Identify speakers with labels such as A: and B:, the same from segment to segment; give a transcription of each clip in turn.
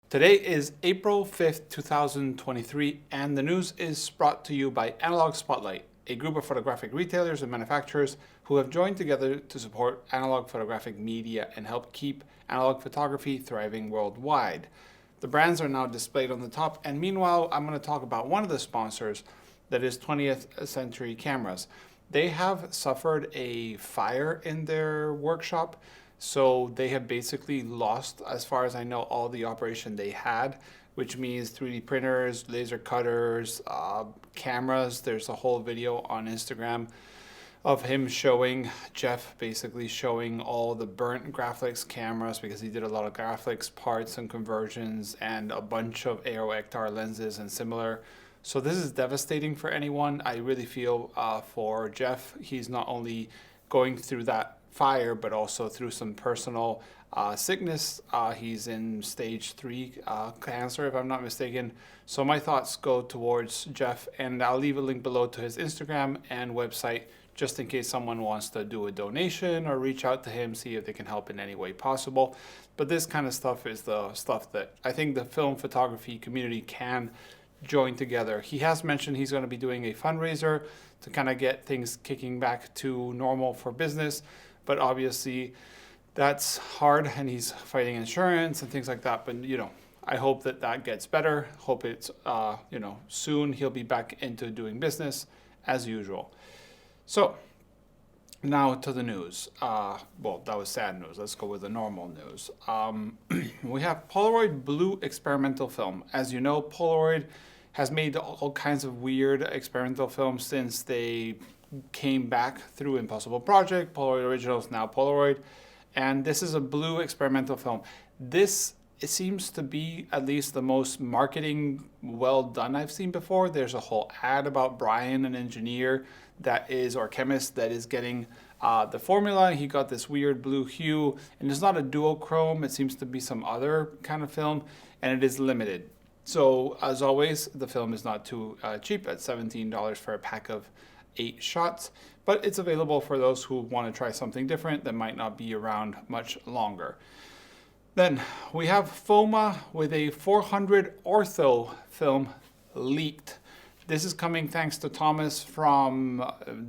A: Today is April 5th, 2023, and the news is brought to you by Analogue Spotlight, a group of photographic retailers and manufacturers who have joined together to support analog photographic media and help keep analog photography thriving worldwide. The brands are now displayed on the top, and meanwhile, I'm going to talk about one of the sponsors, that is 20th Century Cameras. They have suffered a fire in their workshop. So they have basically lost, as far as I know, all the operation they had, which means 3D printers, laser cutters, cameras. There's a whole video on Instagram of him showing, Jeff basically showing all the burnt graphics cameras, because he did a lot of graphics parts and conversions and a bunch of AO-ECTAR lenses and similar. So this is devastating for anyone. I really feel for Jeff. He's not only going through that fire, but also through some personal sickness. He's in stage 3 cancer, if I'm not mistaken. So my thoughts go towards Jeff, and I'll leave a link below to his Instagram and website, just in case someone wants to do a donation or reach out to him, see if they can help in any way possible. But this kind of stuff is the stuff that I think the film photography community can join together. He has mentioned he's going to be doing a fundraiser to kind of get things kicking back to normal for business. But obviously that's hard, and he's fighting insurance and things like that. But, you know, I hope that that gets better. Hope it's, you know, soon he'll be back into doing business as usual. So now to the news. Well, that was sad news. Let's go with the normal news. We have Polaroid Blue experimental film. As you know, Polaroid has made all kinds of weird experimental films since they came back through Impossible Project, Polaroid Originals, now Polaroid, and this is a blue experimental film. This, it seems to be at least the most marketing well done I've seen before. There's a whole ad about Brian, an engineer that is, or chemist, that is getting the formula. He got this weird blue hue, and it's not a duochrome, it seems to be some other kind of film, and it is limited. So as always, the film is not too cheap at $17 for a pack of 8 shots, but it's available for those who want to try something different that might not be around much longer. Then we have Foma with a 400 ortho film leaked. This is coming thanks to Thomas from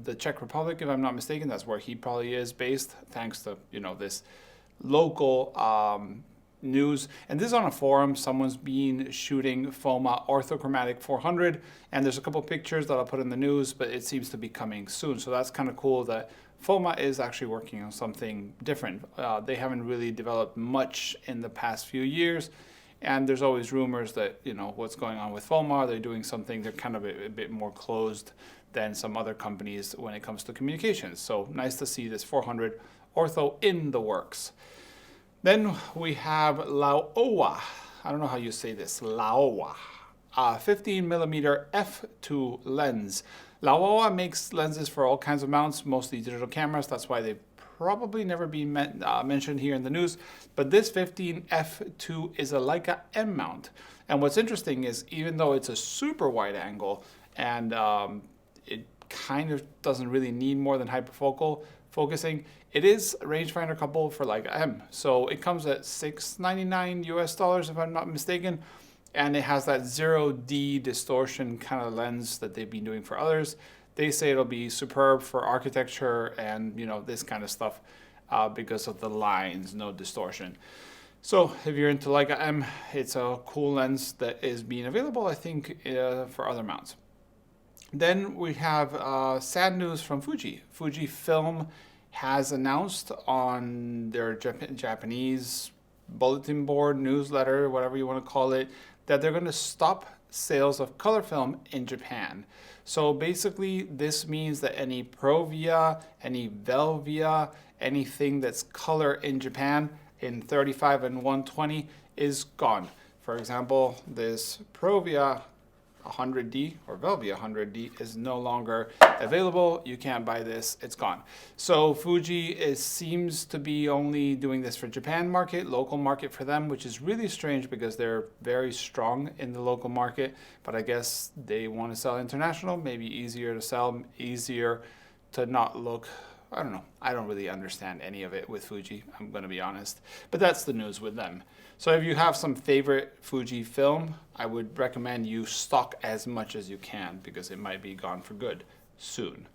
A: the Czech Republic, if I'm not mistaken. That's where he probably is based, thanks to, you know, this local news. And this is on a forum. Someone's been shooting Foma orthochromatic 400, and there's a couple pictures that I'll put in the news, but it seems to be coming soon. So that's kind of cool that Foma is actually working on something different. They haven't really developed much in the past few years, and there's always rumors that, you know, what's going on with Foma. They're doing something, they're kind of a bit more closed than some other companies when it comes to communications. So nice to see this 400 ortho in the works. Then we have Laowa. I don't know how you say this. Laowa. 15mm f2 lens. Laowa makes lenses for all kinds of mounts, mostly digital cameras. That's why they've probably never been mentioned here in the news. But this 15 f2 is a Leica M mount. And what's interesting is, even though it's a super wide angle and it kind of doesn't really need more than hyperfocal focusing, it is a rangefinder couple for Leica M. So it comes at $699 US, if I'm not mistaken. And it has that 0D distortion kind of lens that they've been doing for others. They say it'll be superb for architecture and, you know, this kind of stuff because of the lines, no distortion. So if you're into Leica M, it's a cool lens that is being available, I think, for other mounts. Then we have sad news from Fuji. Fujifilm has announced on their Japanese bulletin board, newsletter, whatever you want to call it, that they're going to stop sales of color film in Japan. So basically this means that any Provia, any Velvia, anything that's color in Japan in 35 and 120 is gone. For example, this Provia 100D or Velvia 100D is no longer available. You can't buy this, it's gone. So Fuji seems to be only doing this for Japan market, local market for them, which is really strange because they're very strong in the local market, but I guess they want to sell international, maybe easier to sell, easier to not look, I don't know. I don't really understand any of it with Fuji, I'm going to be honest. But that's the news with them. So if you have some favorite Fuji film, I would recommend you stock as much as you can because it might be gone for good soon.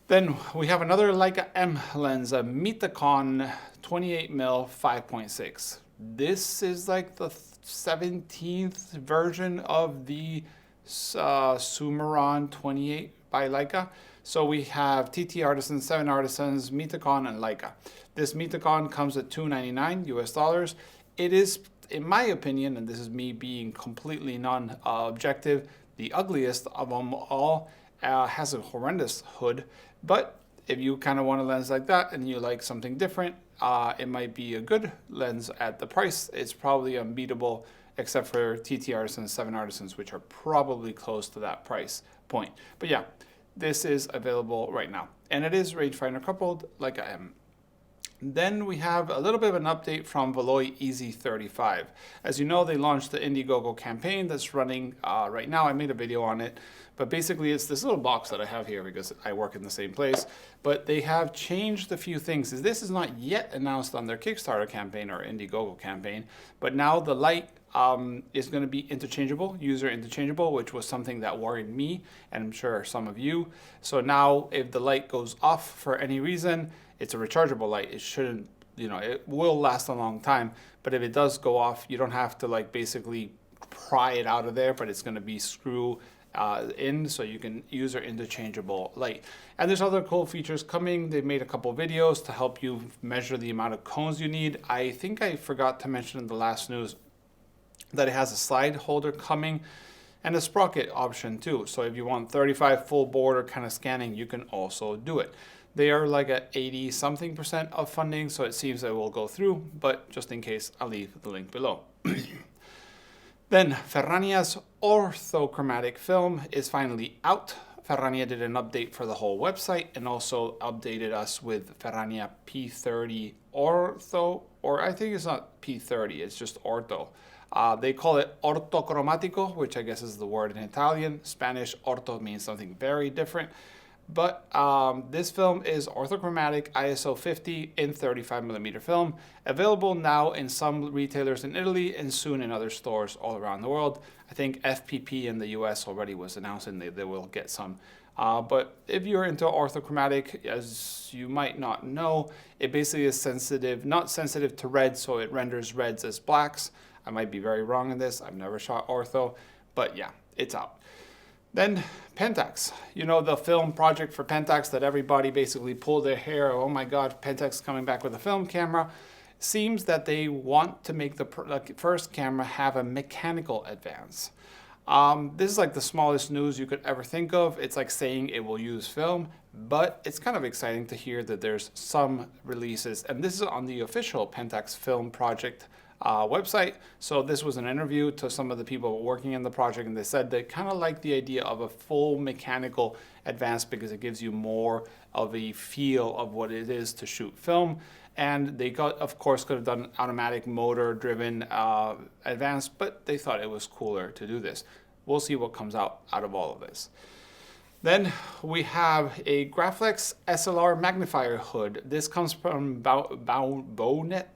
A: Then we have another Leica M lens, a Mitakon 28mm 5.6. This is like the 17th version of the Sumeron 28 by Leica. So we have TT Artisans, 7 Artisans, Mitakon, and Leica. This Mitakon comes at $299 US. It is, in my opinion, and this is me being completely non-objective, the ugliest of them all. Has a horrendous hood, but if you kind of want a lens like that and you like something different, it might be a good lens at the price. It's probably unbeatable, except for TT Artisans, 7 Artisans, which are probably close to that price point. But yeah, this is available right now, and it is rangefinder coupled like I am. Then we have a little bit of an update from Valoi EZ35. As you know, they launched the Indiegogo campaign that's running right now. I made a video on it, but basically it's this little box that I have here because I work in the same place. But they have changed a few things. This is not yet announced on their Kickstarter campaign or Indiegogo campaign, but now the light is going to be interchangeable, user interchangeable, which was something that worried me and I'm sure some of you. So now if the light goes off for any reason, it's a rechargeable light. It shouldn't, you know, it will last a long time, but if it does go off, you don't have to like basically pry it out of there, but it's going to be screw in, so you can use our interchangeable light. And there's other cool features coming. They've made a couple videos to help you measure the amount of cones you need. I think I forgot to mention in the last news that it has a slide holder coming and a sprocket option too. So if you want 35 full border kind of scanning, you can also do it. They are like at 80-something% of funding, so it seems that it will go through, but just in case, I'll leave the link below. Then Ferrania's orthochromatic film is finally out. Ferrania did an update for the whole website and also updated us with Ferrania P30 Ortho, or I think it's not P30, it's just Ortho. They call it ortocromatico, which I guess is the word in Italian. Spanish, orto means something very different. But this film is orthochromatic ISO 50 in 35mm film, available now in some retailers in Italy and soon in other stores all around the world. I think FPP in the US already was announcing they will get some. But if you're into orthochromatic, as you might not know, it basically is sensitive, not sensitive to red, so it renders reds as blacks. I might be very wrong in this. I've never shot ortho, but yeah, it's out. Then Pentax, you know, the film project for Pentax that everybody basically pulled their hair. Oh my God, Pentax coming back with a film camera. Seems that they want to make the first camera have a mechanical advance. This is like the smallest news you could ever think of. It's like saying it will use film, but it's kind of exciting to hear that there's some releases. And this is on the official Pentax film project website. So this was an interview to some of the people working in the project, and they said they kind of like the idea of a full mechanical advance because it gives you more of a feel of what it is to shoot film. And they of course could have done automatic motor driven advance, but they thought it was cooler to do this. We'll see what comes out of all of this. Then we have a Graflex SLR magnifier hood. This comes from Bownet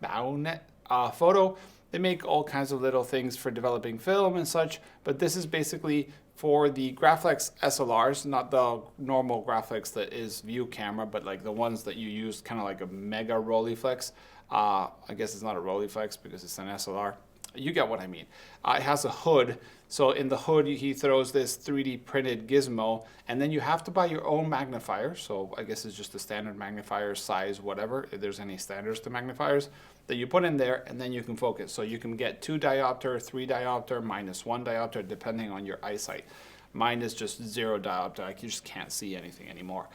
A: Foto. They make all kinds of little things for developing film and such, but this is basically for the Graflex SLRs, not the normal Graflex that is view camera, but like the ones that you use kind of like a mega Rolleiflex. I guess it's not a Rolleiflex because it's an SLR. You get what I mean. It has a hood, so in the hood he throws this 3D printed gizmo, and then you have to buy your own magnifier. So I guess it's just a standard magnifier size, whatever, if there's any standards to magnifiers, that you put in there, and then you can focus. So you can get 2 diopter, 3 diopter, -1 diopter, depending on your eyesight. Mine is just 0 diopter. I just can't see anything anymore.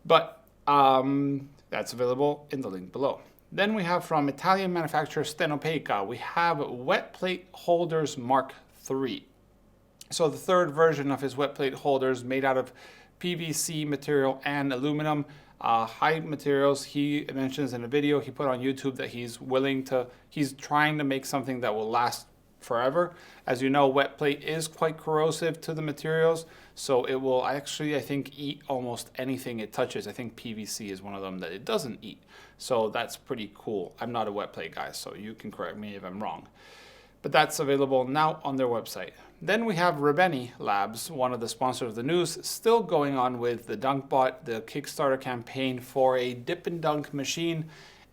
A: But that's available in the link below. Then we have from Italian manufacturer Stenopeica, we have wet plate holders Mark III. So the third version of his wet plate holders made out of PVC material and aluminum, high materials. He mentions in a video he put on YouTube that he's trying to make something that will last forever. As you know, wet plate is quite corrosive to the materials, so it will actually, I think, eat almost anything it touches. I think PVC is one of them that it doesn't eat. So that's pretty cool. I'm not a wet plate guy, so you can correct me if I'm wrong. But that's available now on their website. Then we have Reveni Labs, one of the sponsors of the news, still going on with the DunkBot, the Kickstarter campaign for a dip and dunk machine.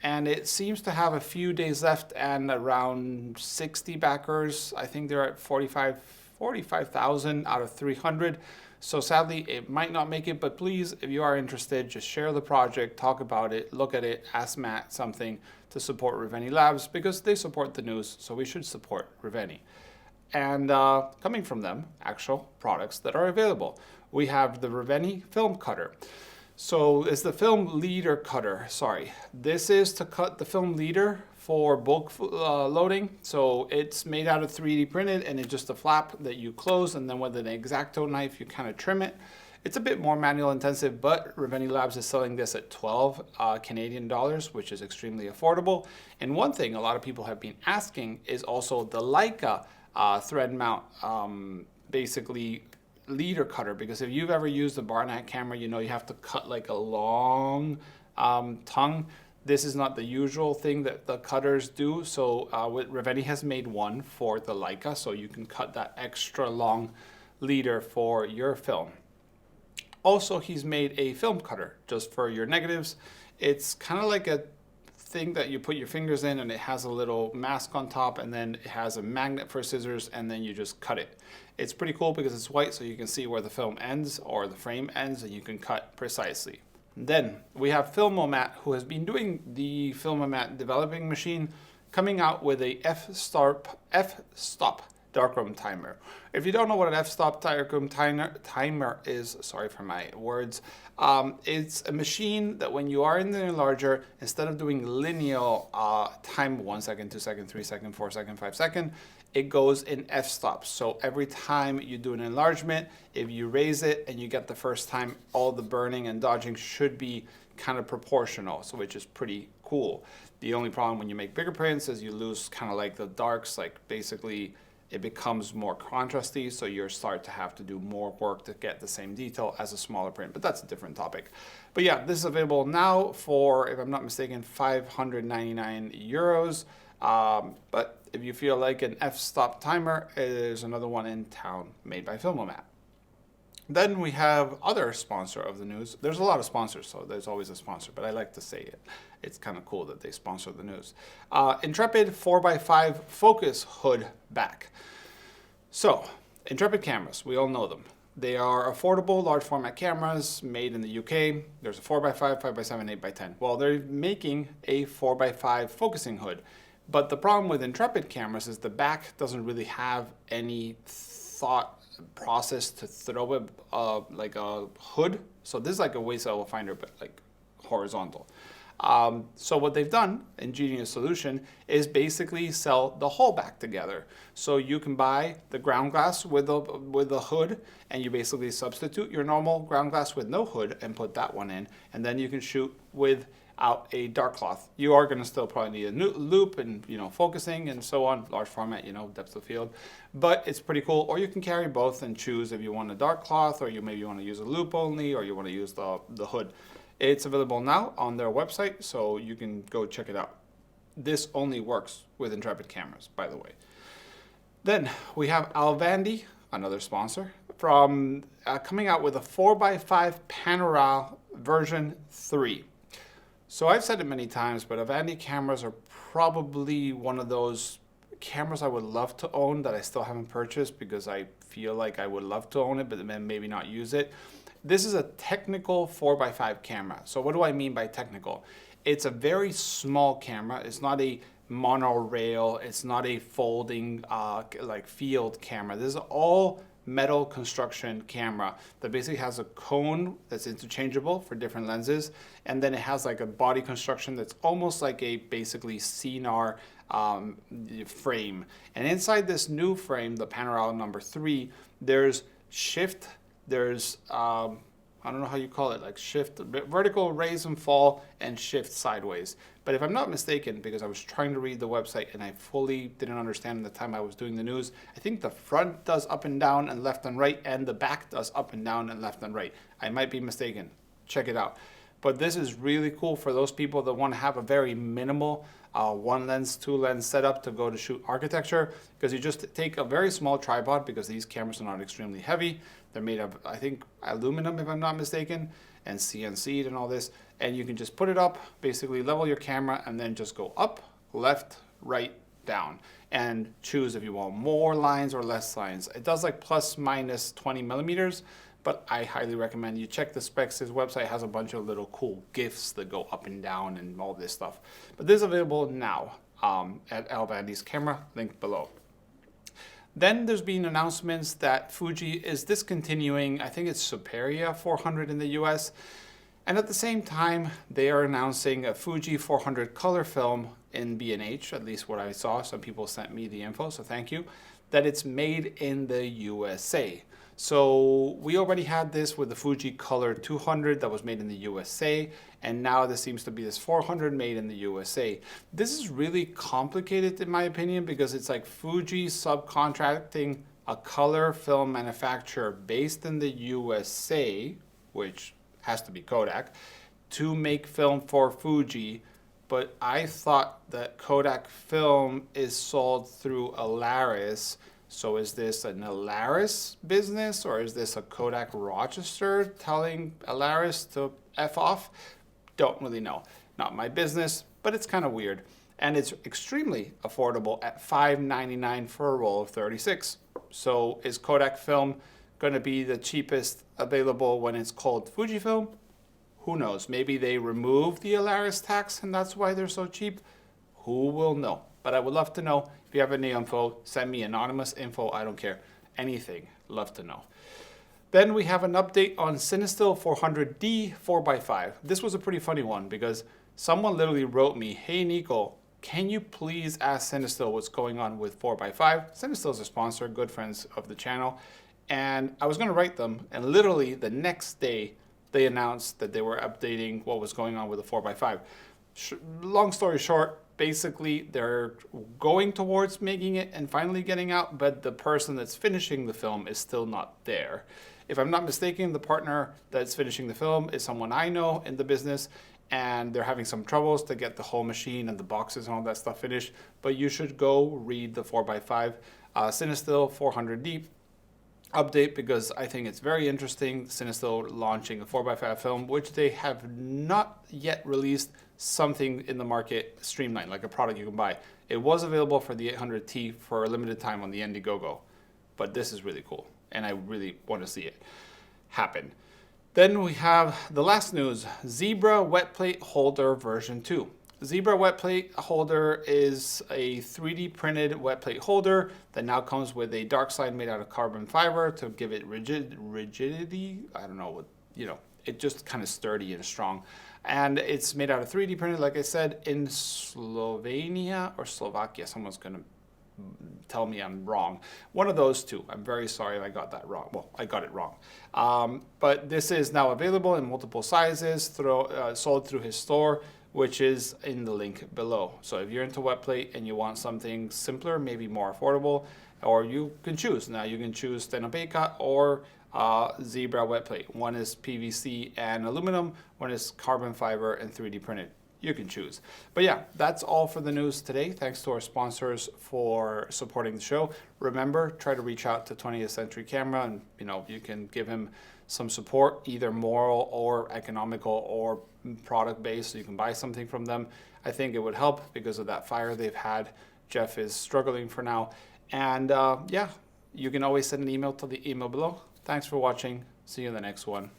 A: And it seems to have a few days left and around 60 backers. I think they're at 45,000 out of 300. So sadly, it might not make it, but please, if you are interested, just share the project, talk about it, look at it, ask Matt something to support Reveni Labs, because they support the news, so we should support Reveni. And coming from them, actual products that are available. We have the Reveni film cutter. So it's the film leader cutter, sorry. This is to cut the film leader for bulk loading. So it's made out of 3D printed, and it's just a flap that you close, and then with an X-Acto knife you kind of trim it. It's a bit more manual intensive, but Reveni Labs is selling this at 12 Canadian dollars, which is extremely affordable. And one thing a lot of people have been asking is also the Leica thread mount, basically leader cutter, because if you've ever used a Barnett camera, you know you have to cut like a long tongue. This is not the usual thing that the cutters do. So Reveni has made one for the Leica, so you can cut that extra long leader for your film. Also, he's made a film cutter just for your negatives. It's kind of like a thing that you put your fingers in, and it has a little mask on top, and then it has a magnet for scissors, and then you just cut it. It's pretty cool because it's white, so you can see where the film ends or the frame ends, and you can cut precisely. Then we have Filmomat, who has been doing the Filmomat developing machine, coming out with a FStop darkroom timer. If you don't know what an FStop darkroom timer is, sorry for my words, it's a machine that when you are in the enlarger, instead of doing lineal time, 1 second, 2 second, 3 second, 4 second, 5 second, it goes in f-stops. So every time you do an enlargement, if you raise it and you get the first time, all the burning and dodging should be kind of proportional, so which is pretty cool. The only problem when you make bigger prints is you lose kind of like the darks, like basically it becomes more contrasty, so you start to have to do more work to get the same detail as a smaller print, but that's a different topic. But yeah, this is available now for, if I'm not mistaken, 599 euros. But if you feel like an f-stop timer, there's another one in town made by Filmomat. Then we have other sponsor of the news. There's a lot of sponsors, so there's always a sponsor, but I like to say it. It's kind of cool that they sponsor the news. Intrepid 4x5 focus hood back. So, Intrepid cameras, we all know them. They are affordable, large format cameras made in the UK. There's a 4x5, 5x7, 8x10. Well, they're making a 4x5 focusing hood. But the problem with Intrepid cameras is the back doesn't really have any thought process to throw it like a hood. So this is like a waist-level finder, but like horizontal. So what they've done, ingenious solution, is basically sell the whole back together. So you can buy the ground glass with the hood, and you basically substitute your normal ground glass with no hood and put that one in, and then you can shoot without a dark cloth. You are going to still probably need a loop and, you know, focusing and so on, large format, you know, depth of field, but it's pretty cool. Or you can carry both and choose if you want a dark cloth, or you maybe want to use a loop only, or you want to use the hood. It's available now on their website, so you can go check it out. This only works with Intrepid cameras, by the way. Then we have Alvandi, another sponsor, from coming out with a 4x5 Panorama version 3. So I've said it many times, but Alvandi cameras are probably one of those cameras I would love to own that I still haven't purchased because I feel like I would love to own it, but then maybe not use it. This is a technical 4x5 camera. So what do I mean by technical? It's a very small camera. It's not a monorail. It's not a folding like field camera. This is all metal construction camera that basically has a cone that's interchangeable for different lenses, and then it has like a body construction that's almost like a basically CNR frame. And inside this new frame, the Panorama number 3, there's shift, there's I don't know how you call it, like shift, vertical raise and fall, and shift sideways. But if I'm not mistaken, because I was trying to read the website and I fully didn't understand at the time I was doing the news, I think the front does up and down and left and right, and the back does up and down and left and right. I might be mistaken. Check it out. But this is really cool for those people that want to have a very minimal one lens, two lens setup to go to shoot architecture, because you just take a very small tripod, because these cameras are not extremely heavy. They're made of, I think, aluminum, if I'm not mistaken, and CNC'd and all this. And you can just put it up, basically level your camera, and then just go up, left, right, down, and choose if you want more lines or less lines. It does like plus minus 20 millimeters, but I highly recommend you check the specs. His website has a bunch of little cool GIFs that go up and down and all this stuff. But this is available now at Alvandi's camera, link below. Then there's been announcements that Fuji is discontinuing, I think it's Superia 400 in the US. And at the same time, they are announcing a Fuji 400 color film in B&H, at least what I saw. Some people sent me the info, so thank you, that it's made in the USA. So we already had this with the Fuji Color 200 that was made in the USA, and now this seems to be this 400 made in the USA. This is really complicated in my opinion, because it's like Fuji subcontracting a color film manufacturer based in the USA, which has to be Kodak, to make film for Fuji. But I thought that Kodak film is sold through Alaris. So is this an Alaris business, or is this a Kodak Rochester telling Alaris to F off? Don't really know. Not my business, but it's kind of weird. And it's extremely affordable at $5.99 for a roll of 36. So is Kodak film going to be the cheapest available when it's called Fujifilm? Who knows? Maybe they remove the Alaris tax and that's why they're so cheap. Who will know? But I would love to know. If you have any info, send me anonymous info. I don't care. Anything. Love to know. Then we have an update on Cinestill 400D 4x5. This was a pretty funny one because someone literally wrote me, "Hey Nico, can you please ask Cinestill what's going on with 4x5? Cinestill is a sponsor, good friends of the channel. And I was going to write them, and literally the next day they announced that they were updating what was going on with the 4x5. Long story short, basically they're going towards making it and finally getting out, but the person that's finishing the film is still not there. If I'm not mistaken, the partner that's finishing the film is someone I know in the business, and they're having some troubles to get the whole machine and the boxes and all that stuff finished. But you should go read the 4x5 Cinestill 400D update, because I think it's very interesting. Cinestill launching a 4x5 film, which they have not yet released something in the market streamlined, like a product you can buy. It was available for the 800T for a limited time on the Indiegogo, but this is really cool, and I really want to see it happen. Then we have the last news, Zebra wet plate holder version 2. Zebra wet plate holder is a 3D printed wet plate holder that now comes with a dark side made out of carbon fiber to give it rigidity. I don't know what, it just kind of sturdy and strong. And it's made out of 3D printed, like I said, in Slovenia or Slovakia. Someone's going to tell me I'm wrong. One of those two. I'm very sorry if I got that wrong. Well, I got it wrong. But this is now available in multiple sizes, sold through his store, which is in the link below. So if you're into wet plate and you want something simpler, maybe more affordable, or you can choose. Now you can choose Stenopeka or Zebra wet plate. One is PVC and aluminum, one is carbon fiber and 3D printed. You can choose. But yeah, that's all for the news today. Thanks to our sponsors for supporting the show. Remember, try to reach out to 20th Century Camera, and you can give him some support, either moral or economical or product based, so you can buy something from them. I think it would help because of that fire they've had. Jeff is struggling for now. And yeah, you can always send an email to the email below. Thanks for watching. See you in the next one.